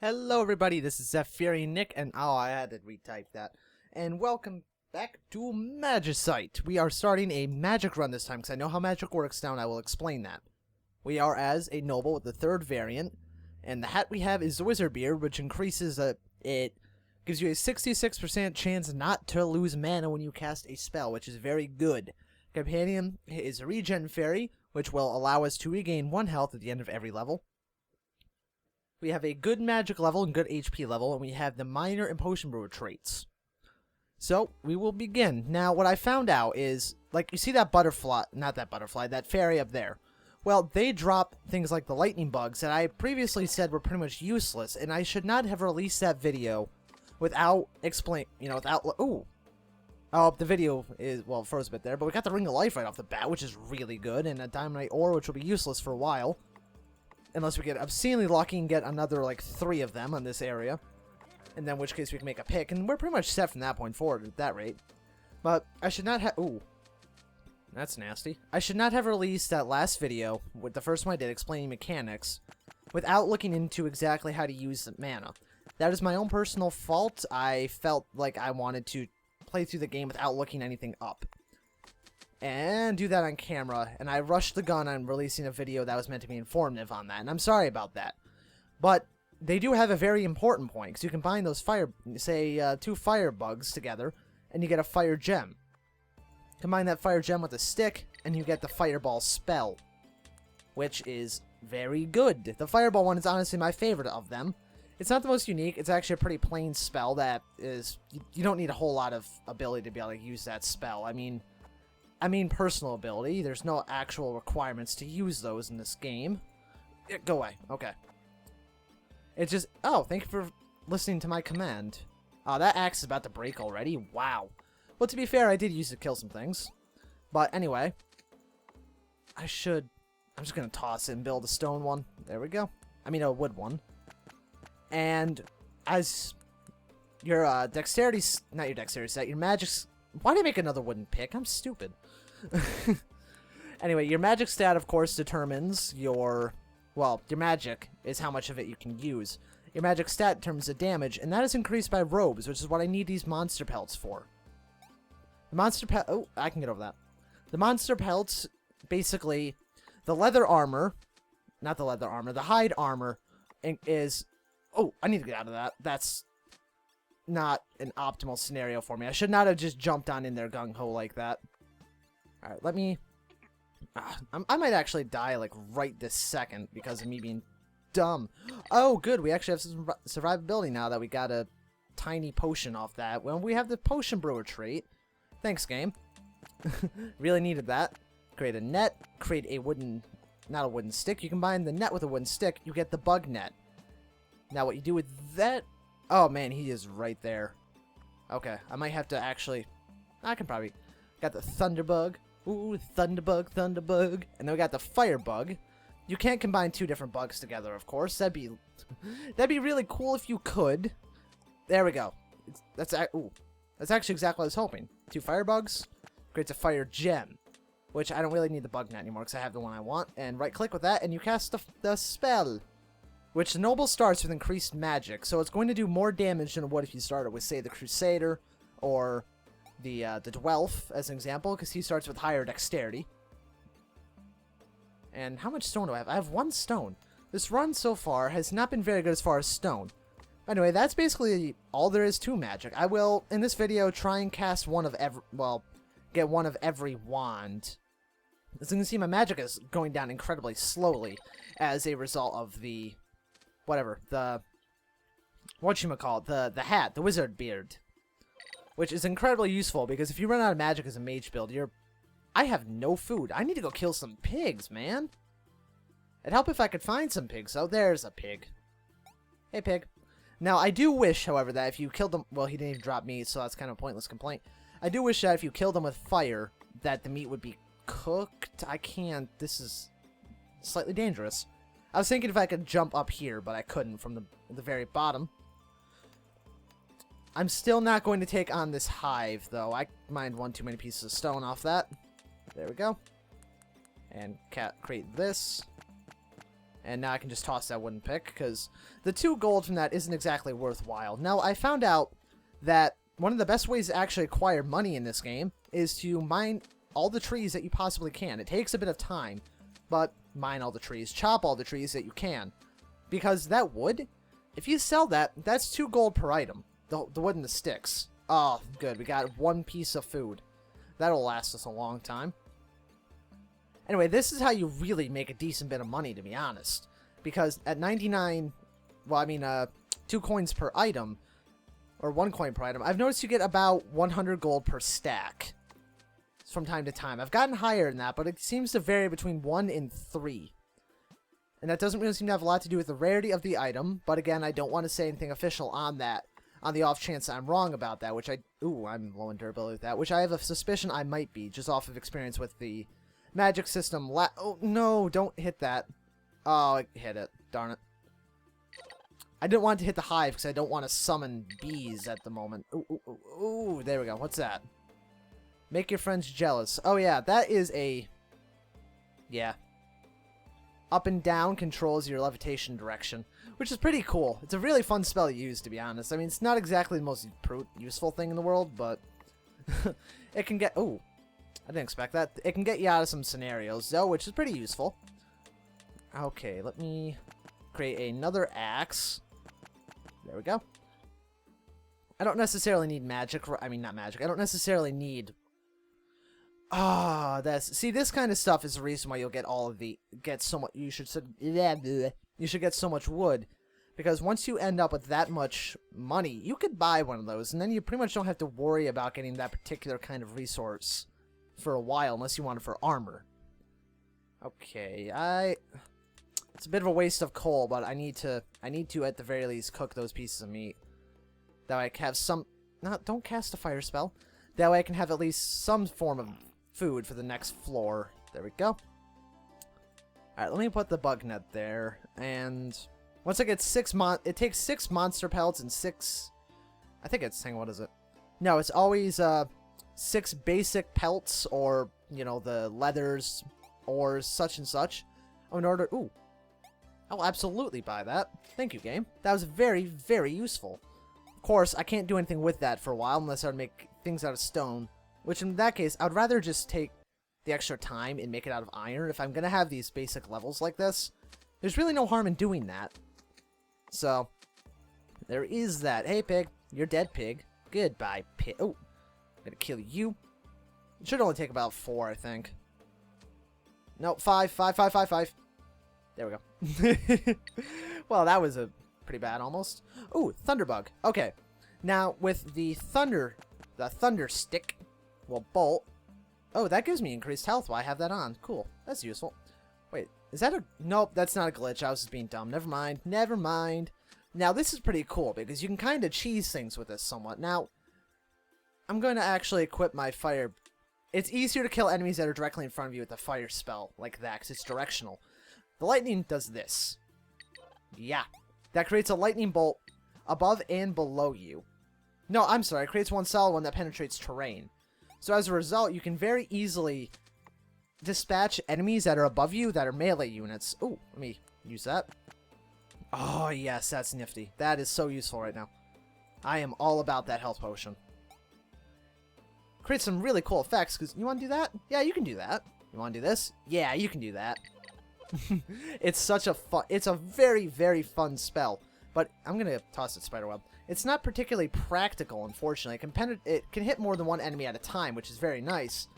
Hello everybody, this is ZephyrianNick, and I had to retype that. And welcome back to Magicite. We are starting a magic run this time, because I know how magic works now, and I will explain that. We are as a noble with the third variant, and the hat we have is the Wizard Beard, which increases, it gives you a 66% chance not to lose mana when you cast a spell, which is very good. Companion is a Regen Fairy, which will allow us to regain 1 health at the end of every level. We have a good magic level and good HP level, and we have the minor and potion brewer traits. So, we will begin. Now, what I found out is, like, you see that butterfly, not that butterfly, that fairy up there. Well, they drop things like the lightning bugs that I previously said were pretty much useless, and I should not have released that video without ooh. Oh, the video is, well, froze a bit there, but we got the Ring of Life right off the bat, which is really good, and a Diamondite ore, which will be useless for a while. Unless we get obscenely lucky and get another, like, 3 of them on this area. And then in which case we can make a pick. And we're pretty much set from that point forward at that rate. But I should not have... Ooh. That's nasty. I should not have released that last video, with the first one I did, explaining mechanics, without looking into exactly how to use the mana. That is my own personal fault. I felt like I wanted to play through the game without looking anything up. And do that on camera, and I rushed the gun on releasing a video that was meant to be informative on that, and I'm sorry about that. But they do have a very important point, because you combine those say 2 fire bugs together, and you get a fire gem. Combine that fire gem with a stick, and you get the fireball spell, which is very good. The fireball one is honestly my favorite of them. It's not the most unique, it's actually a pretty plain spell that is, you don't need a whole lot of ability to be able to use that spell. I mean personal ability. There's no actual requirements to use those in this game. Go away. Okay. It's just... Oh, thank you for listening to my command. Oh, that axe is about to break already? Wow. Well, to be fair, I did use it to kill some things. But anyway. I'm just going to toss it and build a stone one. There we go. I mean, a wood one. And as your dexterity... Not your dexterity set. Your magic's... Why did I make another wooden pick? I'm stupid. Anyway, your magic stat, of course, determines your... Well, your magic is how much of it you can use. Your magic stat determines the damage, and that is increased by robes, which is what I need these monster pelts for. The monster pelt... Oh, I can get over that. The monster pelts, basically, the leather armor... Not the leather armor, the hide armor is... Oh, I need to get out of that. That's... not an optimal scenario for me. I should not have just jumped on in there gung-ho like that. Alright, let me... I might actually die, like, right this second because of me being dumb. Oh, good. We actually have some survivability now that we got a tiny potion off that. Well, we have the potion brewer trait. Thanks, game. Really needed that. Create a net. Create a wooden... Not a wooden stick. You combine the net with a wooden stick, you get the bug net. Now, what you do with that... Oh, man, he is right there. Okay, I might have to actually... I can probably... Got the Thunderbug. Ooh, Thunderbug, Thunderbug. And then we got the Firebug. You can't combine 2 different bugs together, of course. That'd be really cool if you could. There we go. That's actually exactly what I was hoping. 2 Firebugs. Creates a Fire Gem. Which I don't really need the bug net anymore because I have the one I want. And right-click with that, and you cast the spell. Which the Noble starts with increased magic, so it's going to do more damage than what if you started with, say, the Crusader, or the Dwelf, as an example, because he starts with higher dexterity. And how much stone do I have? I have 1 stone. This run so far has not been very good as far as stone. Anyway, that's basically all there is to magic. I will, in this video, try and cast one of every, well, get one of every wand. As you can see, my magic is going down incredibly slowly as a result of the... Whatever, the hat, the Wizard Beard. Which is incredibly useful, because if you run out of magic as a mage build, I have no food. I need to go kill some pigs, man. It'd help if I could find some pigs. Oh, there's a pig. Hey, pig. Now, I do wish, however, that if you killed them... Well, he didn't even drop meat, so that's kind of a pointless complaint. I do wish that if you killed them with fire, that the meat would be cooked. I can't. This is slightly dangerous. I was thinking if I could jump up here, but I couldn't from the very bottom. I'm still not going to take on this hive, though. I mined 1 too many pieces of stone off that. There we go. And create this. And now I can just toss that wooden pick, because the 2 gold from that isn't exactly worthwhile. Now, I found out that one of the best ways to actually acquire money in this game is to mine all the trees that you possibly can. It takes a bit of time, but mine all the trees. Chop all the trees that you can. Because that wood, if you sell that, that's 2 gold per item. The wood and the sticks. Oh, good. We got 1 piece of food. That'll last us a long time. Anyway, this is how you really make a decent bit of money, to be honest. Because at 99... Well, I mean, 2 coins per item, or 1 coin per item, I've noticed you get about 100 gold per stack from time to time. I've gotten higher than that, but it seems to vary between 1 and 3. And that doesn't really seem to have a lot to do with the rarity of the item, but again, I don't want to say anything official on that, on the off chance I'm wrong about that, which Ooh, I'm low in durability with that, which I have a suspicion I might be, just off of experience with the magic system. Oh, no, don't hit that. Oh, I hit it. Darn it. I didn't want to hit the hive, because I don't want to summon bees at the moment. Ooh, ooh, ooh, ooh, there we go. What's that? Make your friends jealous. Oh, yeah, that is a... Yeah. Up and down controls your levitation direction, which is pretty cool. It's a really fun spell to use, to be honest. I mean, it's not exactly the most useful thing in the world, but it can get... Oh, I didn't expect that. It can get you out of some scenarios, though, which is pretty useful. Okay, let me create another axe. There we go. I don't necessarily need magic. I mean, not magic. I don't necessarily need... See, this kind of stuff is the reason why you'll get all of the... You should get so much wood. Because once you end up with that much money, you could buy one of those, and then you pretty much don't have to worry about getting that particular kind of resource for a while, unless you want it for armor. Okay, it's a bit of a waste of coal, but I need to, at the very least, cook those pieces of meat. That way I can have some... don't cast a fire spell. That way I can have at least some form of food for the next floor. There we go. Alright, let me put the bug net there. And once I get 6 it takes 6 monster pellets and 6... I think it's... Hang on, what is it? No, it's always 6 basic pelts, or, you know, the leathers, or such and such. Oh, in order... Ooh. I'll absolutely buy that. Thank you, game. That was very, very useful. Of course, I can't do anything with that for a while unless I would make things out of stone. Which, in that case, I would rather just take the extra time and make it out of iron. If I'm going to have these basic levels like this, there's really no harm in doing that. So, there is that. Hey, pig. You're dead, pig. Goodbye, pig. Oh, I'm going to kill you. It should only take about 4, I think. No, 5. 5, 5, 5, 5. There we go. Well, that was a pretty bad almost. Ooh, Thunderbug. Okay. Now, with the thunder stick, well, bolt. Oh, that gives me increased health while I have that on. Cool. That's useful. Wait, is that a... Nope, that's not a glitch. I was just being dumb. Never mind. Never mind. Now, this is pretty cool because you can kind of cheese things with this somewhat. Now, I'm going to actually equip my fire... It's easier to kill enemies that are directly in front of you with a fire spell like that because it's directional. The lightning does this. Yeah. That creates a lightning bolt above and below you. No, I'm sorry. It creates one solid one that penetrates terrain. So as a result, you can very easily dispatch enemies that are above you that are melee units. Ooh, let me use that. Oh, yes, that's nifty. That is so useful right now. I am all about that health potion. Creates some really cool effects, because you want to do that? Yeah, you can do that. You want to do this? Yeah, you can do that. It's such a fun... It's a very, very fun spell. But I'm going to toss it spiderweb. It's not particularly practical, unfortunately. It can hit more than one enemy at a time, which is very nice.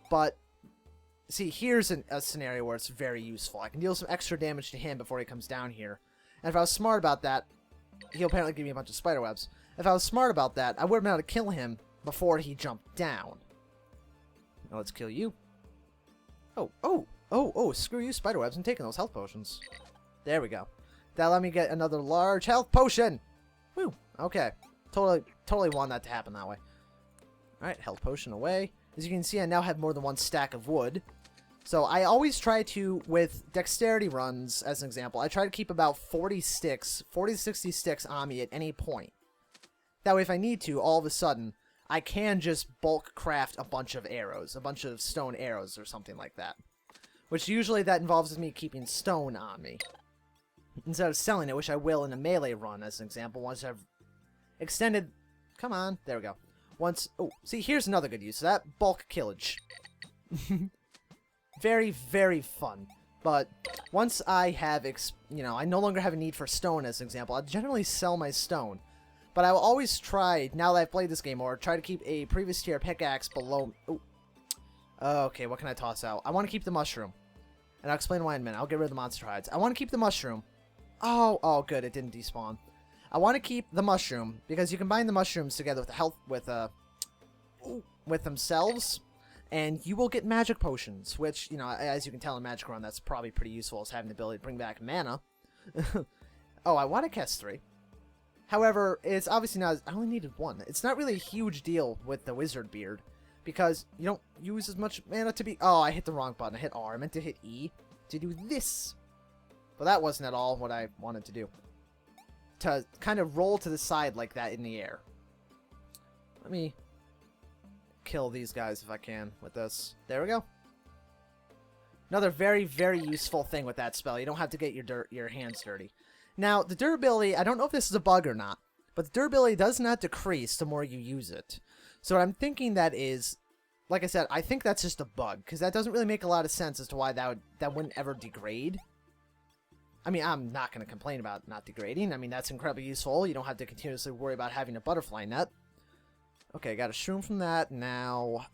But, see, here's a scenario where it's very useful. I can deal some extra damage to him before he comes down here. And if I was smart about that, he'll apparently give me a bunch of spiderwebs. If I was smart about that, I would have been able to kill him before he jumped down. Now let's kill you. Oh, screw you, spiderwebs. I'm taking those health potions. There we go. That let me get another large health potion. Woo. Okay. Totally want that to happen that way. Alright, health potion away. As you can see, I now have more than one stack of wood. So I always try to, with dexterity runs, as an example, I try to keep about 40 to 60 sticks on me at any point. That way, if I need to, all of a sudden, I can just bulk craft a bunch of arrows, a bunch of stone arrows or something like that. Which usually that involves me keeping stone on me. instead of selling it, which I will in a melee run, as an example, once I've extended... Come on. There we go. Once... Oh, see, here's another good use of that. Bulk killage. Very, very fun. But once I have, I no longer have a need for stone, as an example, I'll generally sell my stone. But I will always try, now that I've played this game more, try to keep a previous tier pickaxe below... Ooh. Okay, what can I toss out? I want to keep the mushroom. And I'll explain why in a minute. I'll get rid of the monster hides. I want to keep the mushroom. Oh, good, it didn't despawn. I want to keep the mushroom, because you combine the mushrooms together with the health, with themselves, and you will get magic potions, which, as you can tell in Magic Run, that's probably pretty useful as having the ability to bring back mana. Oh, I want to cast 3. However, it's obviously not, I only needed 1. It's not really a huge deal with the wizard beard, because you don't use as much mana to be... Oh, I hit the wrong button. I hit R. I meant to hit E to do this. But that wasn't at all what I wanted to do. To kind of roll to the side like that in the air. Let me kill these guys if I can with this. There we go. Another very, very useful thing with that spell. You don't have to get your hands dirty. Now, the durability, I don't know if this is a bug or not, but the durability does not decrease the more you use it. So what I'm thinking that is, like I said, I think that's just a bug, because that doesn't really make a lot of sense as to why that wouldn't ever degrade. I mean, I'm not going to complain about not degrading. I mean, that's incredibly useful. You don't have to continuously worry about having a butterfly net. Okay, got a shroom from that. Now,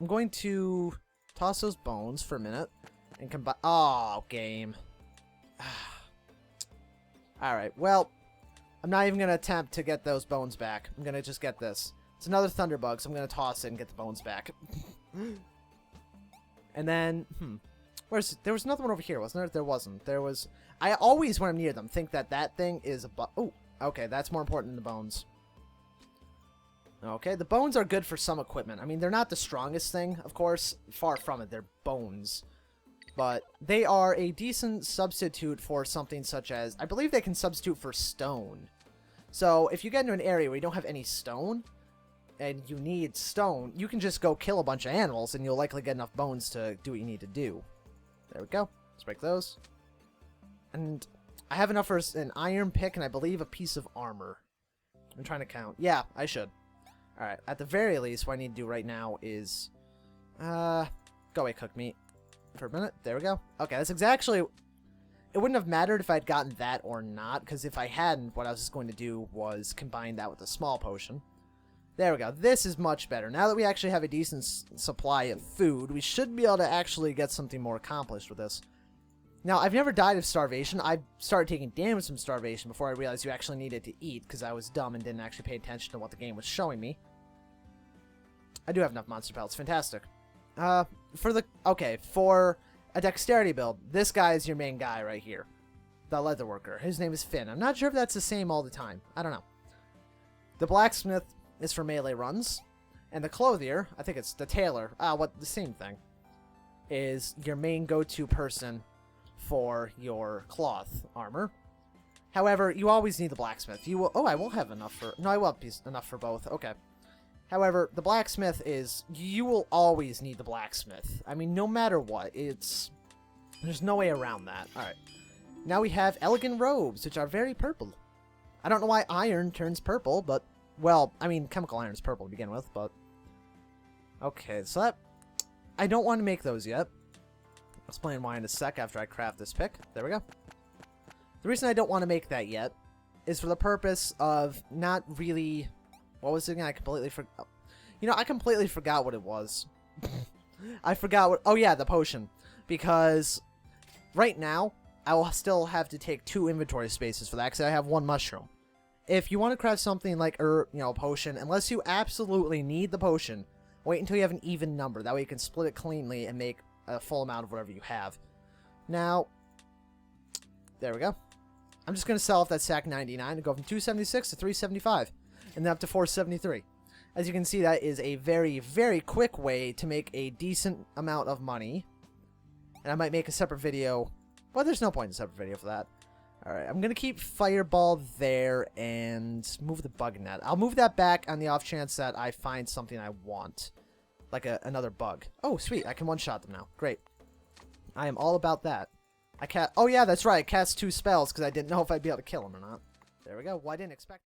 I'm going to toss those bones for a minute and combine... Oh, game. Alright, well, I'm not even going to attempt to get those bones back. I'm going to just get this. It's another thunderbug, so I'm going to toss it and get the bones back. And then, there was another one over here, wasn't there? There wasn't. There was... I always, when I'm near them, think that thing is a bug. Oh, okay, that's more important than the bones. Okay, the bones are good for some equipment. I mean, they're not the strongest thing, of course. Far from it, they're bones. But they are a decent substitute for something such as... I believe they can substitute for stone. So, if you get into an area where you don't have any stone, and you need stone, you can just go kill a bunch of animals, and you'll likely get enough bones to do what you need to do. There we go. Let's break those. And I have enough for an iron pick, and I believe a piece of armor. I'm trying to count. Yeah, I should. Alright, at the very least, what I need to do right now is... go away, cook meat. For a minute. There we go. Okay, that's exactly... It wouldn't have mattered if I'd gotten that or not, because if I hadn't, what I was just going to do was combine that with a small potion. There we go. This is much better. Now that we actually have a decent supply of food, we should be able to actually get something more accomplished with this. Now, I've never died of starvation. I started taking damage from starvation before I realized you actually needed to eat, because I was dumb and didn't actually pay attention to what the game was showing me. I do have enough monster pelts. Fantastic. For a dexterity build, this guy is your main guy right here. The leather worker. His name is Finn. I'm not sure if that's the same all the time. I don't know. The blacksmith is for melee runs. And the clothier, I think it's the tailor, the same thing, is your main go-to person for your cloth armor. However, you always need the blacksmith. You will... Oh, I will have enough for... No, I will have enough for both. Okay. However, the blacksmith is... You will always need the blacksmith. I mean, no matter what. It's... There's no way around that. Alright. Now we have elegant robes, which are very purple. I don't know why iron turns purple, but... Well, I mean, chemical iron is purple to begin with, but... Okay, so that... I don't want to make those yet. I'll explain why in a sec after I craft this pick. There we go. The reason I don't want to make that yet is for the purpose of not really... What was it again? I completely forgot. You know, I completely forgot what it was. I forgot what... Oh, yeah, the potion. Because right now, I will still have to take 2 inventory spaces for that because I have 1 mushroom. If you want to craft something like, a potion, unless you absolutely need the potion, wait until you have an even number. That way you can split it cleanly and make a full amount of whatever you have. Now, there we go. I'm just going to sell off that sack 99 and go from 276 to 375. And then up to 473. As you can see, that is a very, very quick way to make a decent amount of money. And I might make a separate video. Well, there's no point in a separate video for that. Alright, I'm going to keep Fireball there and move the bug net. I'll move that back on the off chance that I find something I want. Like another bug. Oh, sweet. I can one-shot them now. Great. I am all about that. Oh yeah, that's right. I cast 2 spells because I didn't know if I'd be able to kill him or not. There we go. Well, I didn't expect.